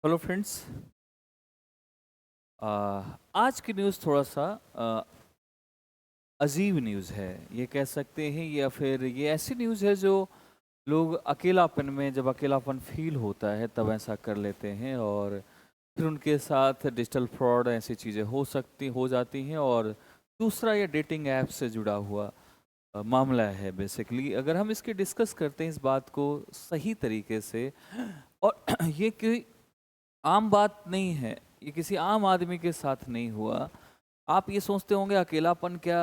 Hello friends. आज की news थोड़ा सा अजीब न्यूज़ है ये कह सकते हैं, या फिर ये ऐसी न्यूज़ है जो लोग अकेलापन में, जब अकेलापन फील होता है तब ऐसा कर लेते हैं, और फिर उनके साथ डिजिटल फ्रॉड ऐसी चीज़ें हो जाती हैं। और दूसरा, ये डेटिंग ऐप से जुड़ा हुआ मामला है। बेसिकली अगर हम इसकी डिस्कस करते हैं इस बात को सही तरीके से, और ये कोई आम बात नहीं है, ये किसी आम आदमी के साथ नहीं हुआ। आप ये सोचते होंगे अकेलापन क्या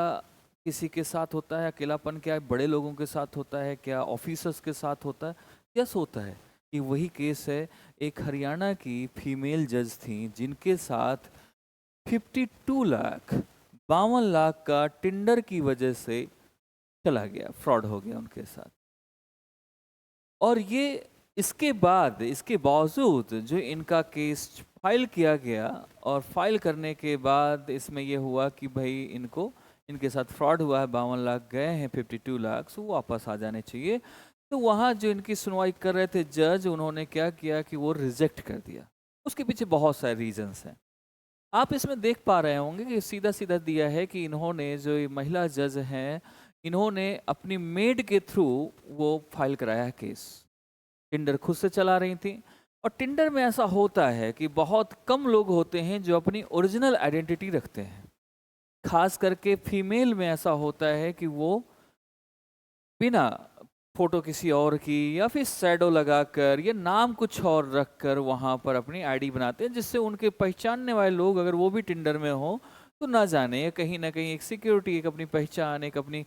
किसी के साथ होता है, अकेलापन क्या बड़े लोगों के साथ होता है, क्या ऑफिसर्स के साथ होता है? यस, होता है। कि वही केस है। एक हरियाणा की फीमेल जज थी जिनके साथ 52 लाख 52 लाख का टिंडर की वजह से चला गया, फ्रॉड हो गया उनके साथ। और ये इसके बावजूद जो इनका केस फाइल किया गया, और फाइल करने के बाद इसमें यह हुआ कि भाई इनके साथ फ्रॉड हुआ है, 52 लाख गए हैं, 52 लाख वो वापस आ जाने चाहिए। तो वहाँ जो इनकी सुनवाई कर रहे थे जज, उन्होंने क्या किया कि वो रिजेक्ट कर दिया। उसके पीछे बहुत सारे रीजंस हैं। आप इसमें देख पा रहे होंगे कि सीधा सीधा दिया है कि इन्होंने, जो ये महिला जज हैं, इन्होंने अपनी मेड के थ्रू वो फाइल कराया है केस। टिंडर खुद से चला रही थी। और टिंडर में ऐसा होता है कि बहुत कम लोग होते हैं जो अपनी ओरिजिनल आइडेंटिटी रखते हैं। खास करके फीमेल में ऐसा होता है कि वो बिना फोटो किसी और की, या फिर शैडो लगाकर, या नाम कुछ और रखकर वहाँ पर अपनी आईडी बनाते हैं, जिससे उनके पहचानने वाले लोग, अगर वो भी टिंडर में हो, तो ना जाने, या कहीं ना कहीं एक सिक्योरिटी, एक अपनी पहचान, एक अपनी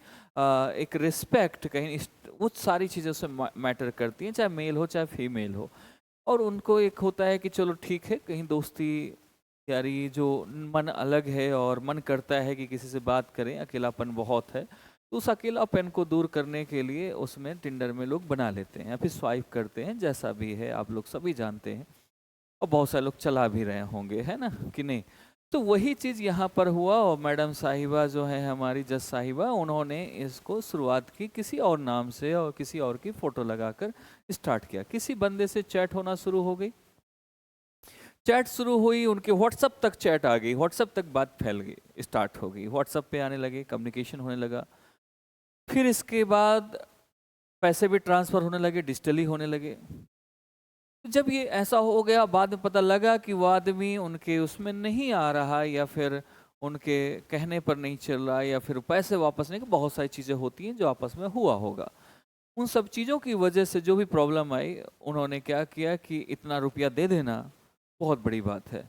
एक रिस्पेक्ट, कहीं वो सारी चीज़ें उससे मैटर करती हैं, चाहे मेल हो चाहे फीमेल हो। और उनको एक होता है कि चलो ठीक है, कहीं दोस्ती यारी जो मन अलग है और मन करता है कि किसी से बात करें, अकेलापन बहुत है, तो उस अकेलापन को दूर करने के लिए उसमें टिंडर में लोग बना लेते हैं, या फिर स्वाइप करते हैं, जैसा भी है आप लोग सभी जानते हैं। और बहुत सारे लोग चला भी रहे होंगे, है ना कि नहीं? तो वही चीज़ यहाँ पर हुआ, और मैडम साहिबा जो है, हमारी जज साहिबा, उन्होंने इसको शुरुआत की किसी और नाम से, और किसी और की फ़ोटो लगाकर स्टार्ट किया। किसी बंदे से चैट होना शुरू हो गई, चैट शुरू हुई, उनके व्हाट्सअप तक चैट आ गई, व्हाट्सअप तक बात फैल गई, स्टार्ट हो गई, व्हाट्सअप पे आने लगे, कम्युनिकेशन होने लगा। फिर इसके बाद पैसे भी ट्रांसफ़र होने लगे, डिजिटली होने लगे। जब ये ऐसा हो गया, बाद में पता लगा कि वो आदमी उनके उसमें नहीं आ रहा, या फिर उनके कहने पर नहीं चल रहा, या फिर पैसे वापस नहीं, बहुत सारी चीज़ें होती हैं जो आपस में हुआ होगा। उन सब चीज़ों की वजह से जो भी प्रॉब्लम आई, उन्होंने क्या किया कि इतना रुपया दे देना बहुत बड़ी बात है।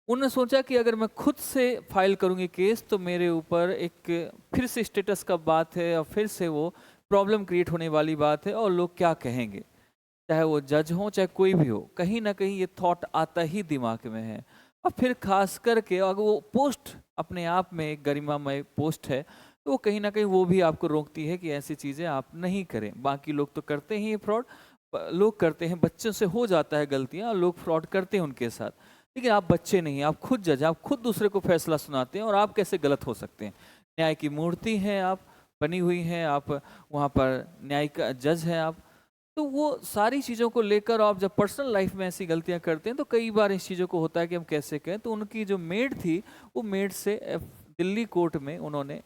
उन्होंने सोचा कि अगर मैं खुद से फाइल करूंगी केस, तो मेरे ऊपर एक फिर से स्टेटस का बात है, और फिर से वो प्रॉब्लम क्रिएट होने वाली बात है, और लोग क्या कहेंगे, चाहे वो जज हो चाहे कोई भी हो, कहीं ना कहीं ये थॉट आता ही दिमाग में है। और फिर खास करके अगर वो पोस्ट अपने आप में एक गरिमामय पोस्ट है, तो वो कहीं ना कहीं वो भी आपको रोकती है कि ऐसी चीज़ें आप नहीं करें। बाकी लोग तो करते ही फ्रॉड, लोग करते हैं, बच्चों से हो जाता है गलतियां, लोग फ्रॉड करते हैं उनके साथ। लेकिन आप बच्चे नहीं, आप खुद जज, आप खुद दूसरे को फैसला सुनाते हैं, और आप कैसे गलत हो सकते हैं? न्याय की मूर्ति हैं आप, बनी हुई हैं आप, वहाँ पर न्याय का जज हैं आप। तो वो सारी चीज़ों को लेकर आप जब पर्सनल लाइफ में ऐसी गलतियां करते हैं, तो कई बार इस चीज़ों को होता है कि हम कैसे कहें। तो उनकी जो मेड थी, वो मेड से दिल्ली कोर्ट में उन्होंने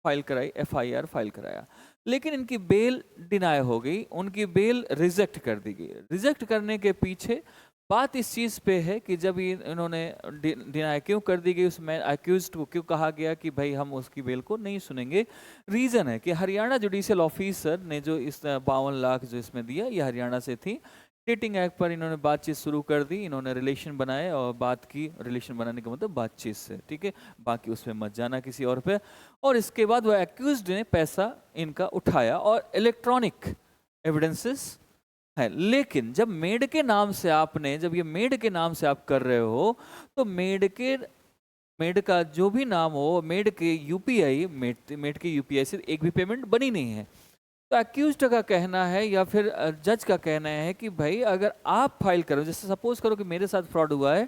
फाइल कराई, एफआईआर फाइल कराया। लेकिन इनकी बेल डिनाई हो गई, उनकी बेल रिजेक्ट कर दी गई। रिजेक्ट करने के पीछे बात इस चीज़ पे है कि जब ये इन्होंने डिनाई क्यों कर दी गई, उसमें अक्यूज्ड को क्यों कहा गया कि भाई हम उसकी बेल को नहीं सुनेंगे। रीज़न है कि हरियाणा जुडिशियल ऑफिसर ने जो इस 52 लाख जो इसमें दिया, ये हरियाणा से थी। डेटिंग ऐप पर इन्होंने बातचीत शुरू कर दी, इन्होंने रिलेशन बनाए और बात की। रिलेशन बनाने का मतलब बातचीत से, ठीक है, बाकी उसमें मत जाना किसी और पे। और इसके बाद वह एक्यूज्ड ने पैसा इनका उठाया, और इलेक्ट्रॉनिक एविडेंसेस है। लेकिन जब मेड के नाम से आपने, जब ये मेड के नाम से आप कर रहे हो, तो मेड का जो भी नाम हो, मेड के यूपीआई, मेड के यूपीआई से एक भी पेमेंट बनी नहीं है। तो अक्यूज्ड का कहना है, या फिर जज का कहना है कि भाई अगर आप फाइल करो, जैसे सपोज करो कि मेरे साथ फ्रॉड हुआ है,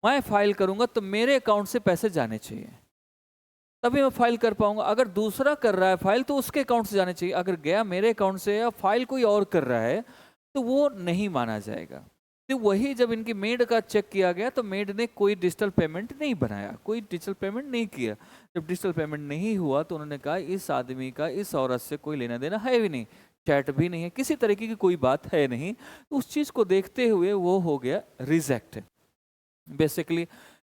मैं फाइल करूंगा तो मेरे अकाउंट से पैसे जाने चाहिए, तभी मैं फाइल कर पाऊंगा। अगर दूसरा कर रहा है फाइल, तो उसके अकाउंट से जाने चाहिए। अगर गया मेरे अकाउंट से, या फाइल कोई और कर रहा है, तो वो नहीं माना जाएगा। तो वही जब इनकी मेड का चेक किया गया तो मेड ने कोई डिजिटल पेमेंट नहीं बनाया, कोई डिजिटल पेमेंट नहीं किया। जब डिजिटल पेमेंट नहीं हुआ तो उन्होंने कहा इस आदमी का इस औरत से कोई लेना देना है भी नहीं, चैट भी नहीं है, किसी तरीके की कोई बात है नहीं। तो उस चीज़ को देखते हुए वो हो गया रिजेक्ट बेसिकली।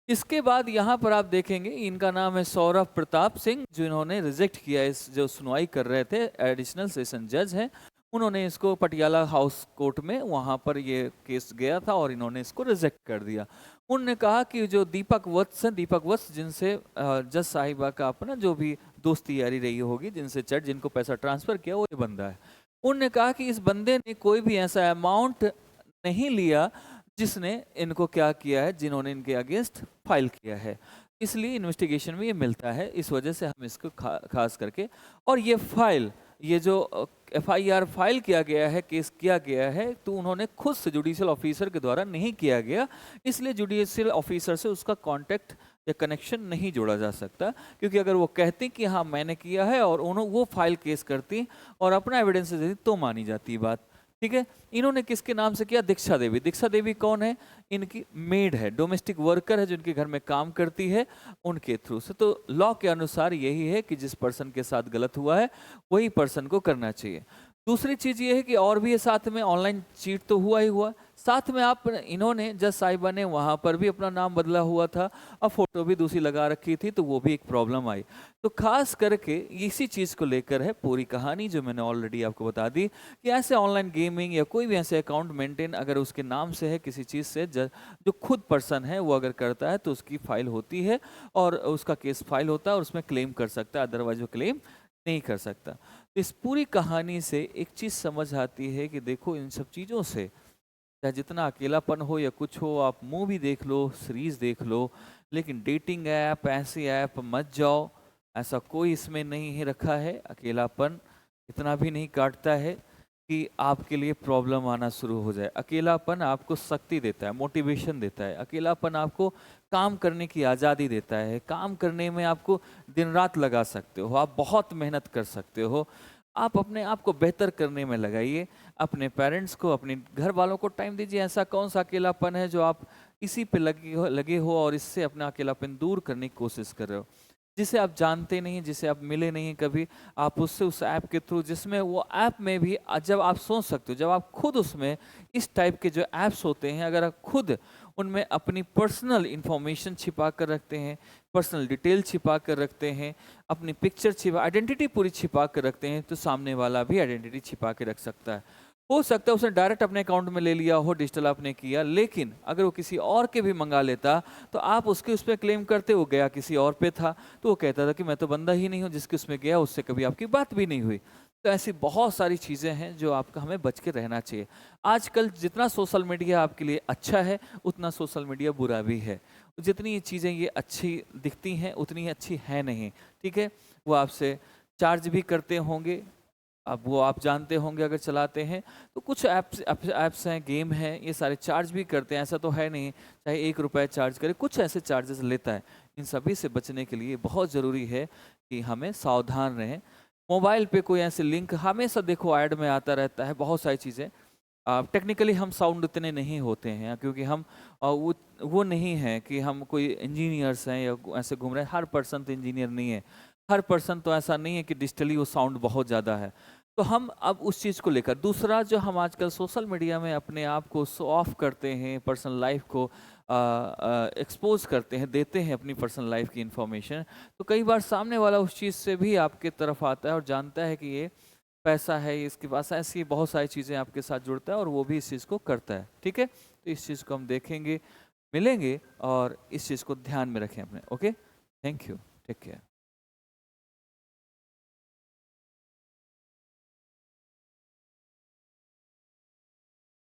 इसके बाद यहाँ पर आप देखेंगे इनका नाम है सौरभ प्रताप सिंह, जो इन्होंने रिजेक्ट किया, इस जो सुनवाई कर रहे थे एडिशनल सेशन जज हैं, उन्होंने इसको पटियाला हाउस कोर्ट में वहाँ पर ये केस गया था और इन्होंने इसको रिजेक्ट कर दिया। उन्होंने कहा कि जो दीपक वत्स हैं, दीपक वत्स जिनसे जज साहिबा का अपना जो भी दोस्ती यारी रही होगी, जिनसे चट जिनको पैसा ट्रांसफ़र किया वो ये बंदा है। उन्होंने कहा कि इस बंदे ने कोई भी ऐसा अमाउंट नहीं लिया जिसने इनको क्या किया है, जिन्होंने इनके अगेंस्ट फाइल किया है, इसलिए इन्वेस्टिगेशन में ये मिलता है। इस वजह से हम इसको खास करके, और ये फाइल, ये जो एफआईआर फाइल किया गया है, केस किया गया है, तो उन्होंने खुद से जुडिशियल ऑफिसर के द्वारा नहीं किया गया, इसलिए जुडिशियल ऑफिसर से उसका कांटेक्ट या कनेक्शन नहीं जोड़ा जा सकता। क्योंकि अगर वो कहती कि हाँ मैंने किया है और उन्होंने वो फाइल केस करती और अपना एविडेंस देती तो मानी जाती बात। ठीक है, इन्होंने किसके नाम से किया? दीक्षा देवी। दीक्षा देवी कौन है? इनकी मेड है, डोमेस्टिक वर्कर है, जो इनके घर में काम करती है, उनके थ्रू से। तो लॉ के अनुसार यही है कि जिस पर्सन के साथ गलत हुआ है वही पर्सन को करना चाहिए। दूसरी चीज ये है कि और भी ये साथ में ऑनलाइन चीट तो हुआ ही हुआ, साथ में आप इन्होंने जज साहिबा ने वहां पर भी अपना नाम बदला हुआ था, अब फोटो भी दूसरी लगा रखी थी, तो वो भी एक प्रॉब्लम आई। तो खास करके इसी चीज को लेकर है पूरी कहानी, जो मैंने ऑलरेडी आपको बता दी कि ऐसे ऑनलाइन गेमिंग या कोई भी ऐसे अकाउंट मेंटेन अगर उसके नाम से है किसी चीज से, जो खुद पर्सन है वो अगर करता है तो उसकी फाइल होती है और उसका केस फाइल होता है और उसमें क्लेम कर सकता है, अदरवाइज वो क्लेम नहीं कर सकता। इस पूरी कहानी से एक चीज समझ आती है कि देखो इन सब चीजों से, चाहे जितना अकेलापन हो या कुछ हो, आप मूवी देख लो, सीरीज देख लो, लेकिन डेटिंग ऐप, ऐसी ऐप मत जाओ। ऐसा कोई इसमें नहीं है रखा है, अकेलापन इतना भी नहीं काटता है कि आपके लिए प्रॉब्लम आना शुरू हो जाए। अकेलापन आपको शक्ति देता है, मोटिवेशन देता है। अकेलापन आपको काम करने की आज़ादी देता है, काम करने में आपको दिन रात लगा सकते हो, आप बहुत मेहनत कर सकते हो। आप अपने आप को बेहतर करने में लगाइए, अपने पेरेंट्स को, अपने घर वालों को टाइम दीजिए। ऐसा कौन सा अकेलापन है जो आप इसी पे लगे हो और इससे अपना अकेलापन दूर करने की कोशिश कर रहे हो? जिसे आप जानते नहीं, जिसे आप मिले नहीं कभी, आप उससे उस ऐप के थ्रू, जिसमें वो ऐप में भी जब आप सोच सकते हो, जब आप खुद उसमें इस टाइप के जो ऐप्स होते हैं, अगर आप खुद उनमें अपनी पर्सनल इंफॉर्मेशन छिपा कर रखते हैं, पर्सनल डिटेल छिपा कर रखते हैं, अपनी पिक्चर छिपा, आइडेंटिटी पूरी छिपा कर रखते हैं, तो सामने वाला भी आइडेंटिटी छिपा के रख सकता है। हो सकता है उसने डायरेक्ट अपने अकाउंट में ले लिया हो, डिजिटल आपने किया, लेकिन अगर वो किसी और के भी मंगा लेता तो आप उसके उस पर क्लेम करते, वो गया किसी और पे था, तो वो कहता था कि मैं तो बंदा ही नहीं हूँ, जिसके उसमें गया उससे कभी आपकी बात भी नहीं हुई। तो ऐसी बहुत सारी चीज़ें हैं जो आपका हमें बच के रहना चाहिए। आजकल जितना सोशल मीडिया आपके लिए अच्छा है, उतना सोशल मीडिया बुरा भी है। जितनी ये चीज़ें ये अच्छी दिखती हैं उतनी ही अच्छी है नहीं। ठीक है, वो आपसे चार्ज भी करते होंगे, अब वो आप जानते होंगे अगर चलाते हैं, तो कुछ ऐप्स हैं, गेम हैं, ये सारे चार्ज भी करते हैं, ऐसा तो है नहीं चाहे 1 रुपये चार्ज करे, कुछ ऐसे चार्जेस लेता है। इन सभी से बचने के लिए बहुत ज़रूरी है कि हमें सावधान रहें। मोबाइल पे कोई ऐसे लिंक हमेशा देखो ऐड में आता रहता है, बहुत सारी चीज़ें। टेक्निकली हम साउंड इतने नहीं होते हैं, क्योंकि हम वो नहीं है कि हम कोई इंजीनियर्स हैं या ऐसे घूम रहे हैं। हर पर्सन तो इंजीनियर नहीं है, हर पर्सन तो ऐसा नहीं है कि डिजिटली वो साउंड बहुत ज़्यादा है। तो हम अब उस चीज़ को लेकर, दूसरा जो हम आजकल सोशल मीडिया में अपने आप को शो ऑफ करते हैं, पर्सनल लाइफ को एक्सपोज करते हैं, देते हैं अपनी पर्सनल लाइफ की इंफॉर्मेशन, तो कई बार सामने वाला उस चीज़ से भी आपके तरफ आता है और जानता है कि ये पैसा है, इसके पास ऐसी बहुत सारी चीज़ें आपके साथ जुड़ता है और वो भी इस चीज़ को करता है। ठीक है, तो इस चीज़ को हम देखेंगे, मिलेंगे और इस चीज़ को ध्यान में रखें अपने। Okay, thank you, take care.